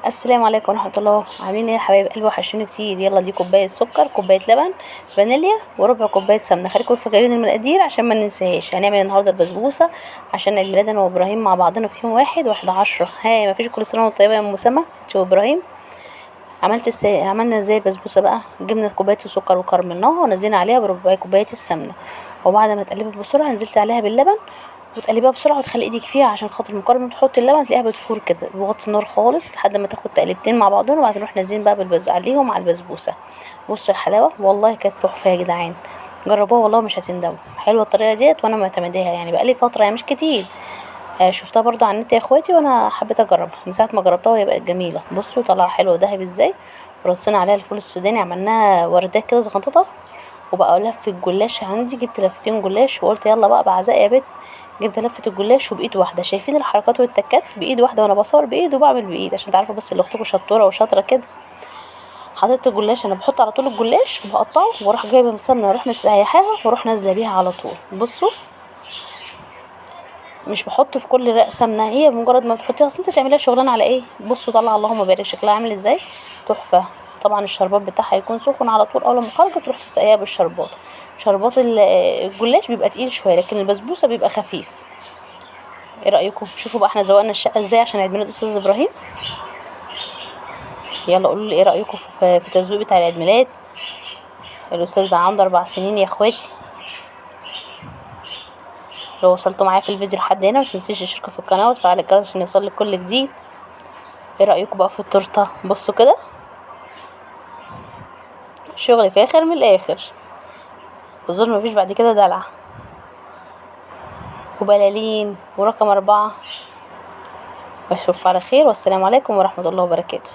السلام عليكم ورحمة الله. عاملين ايه يا حبايب قلبي؟ وحشوني كتير. يلا دي كوباية سكر، كوباية لبن، فانيليا، وربع كوباية سمنة. خليكم فاكرين المقادير عشان ما ننساهاش. هنعمل النهارده البسبوسة عشان عيد ميلاد انا وابراهيم مع بعضنا في يوم 1/11. هاي مفيش كل سنة وانتم طيبة يا ام سما انت وابراهيم. عملنا ازاي البسبوسة بقى؟ جبنا كوباية السكر وكرملناها ونزلنا عليها بربع كوباية السمنة، وبعد ما تقلبت بسرعة نزلت عليها باللبن وتقلبيها بسرعه وتخلي ايدك فيها عشان خاطر مجرد ما تحطي اللبن تلاقيها بتفور كده. بوطي النار خالص لحد ما تاخد تقلبتين مع بعضهم، وبعدين نروح نازلين بقى عليهم على البسبوسه. بصوا الحلاوه، والله كانت تحفه يا جدعان. جربوها والله مش هتندموا. حلوه الطريقه ديت وانا معتمداها يعني بقالي فتره، يعني مش كتير. شفتها برضو على النت يا اخواتي وانا حبيت اجربها. من ساعه ما جربتها وهي بقت جميله. بصوا طلع حلوه ذهبي ازاي. ورصينا عليها الفول السوداني، عملناها وردات كده زغنططه. وبقى لفة الجلاش عندي، جبت لفتين جلاش وقلت يلا بقى بعزق يا بت. جبت لفة الجلاش وبايد واحدة. شايفين الحركات والتكات؟ بايد واحدة، وانا بصور بايد وبعمل بايد عشان تعرفوا بس اللي اختكم شطورة وشاطرة كده. حطيت الجلاش، انا بحط على طول الجلاش وبقطعه واروح جايبه من السمنة واروح مسيحاها واروح نازلة بيها على طول. بصوا مش بحط في كل رق سمنة، هي مجرد ما بتحطيها اصل انت تعمليها شغلانة على ايه. بصوا طلع اللهم بارك شكلها عامل ازاي، تحفة. طبعا الشربات بتاعها يكون سخن على طول. اول ما خرجت تروح تسقيها بالشربات. شربات الجلاش بيبقى تقيل شويه، لكن البسبوسه بيبقى خفيف. ايه رايكم؟ شوفوا بقى احنا زوقنا الشقه ازاي عشان عيد ميلاد استاذ ابراهيم. يلا قولوا لي ايه رايكم في التزويق بتاع العيد ميلاد. الاستاذ بقى عنده 4 سنين يا اخواتي. لو وصلتوا معايا في الفيديو لحد هنا متنسيش تشتركوا في القناه وتفعلوا الجرس عشان يوصلك كل جديد. ايه رايكم بقى في التورته؟ بصوا كده شغل فاخر من الاخر. اظن مفيش بعد كده دلع وبلالين ورقم 4. بشوفكم على خير، والسلام عليكم ورحمة الله وبركاته.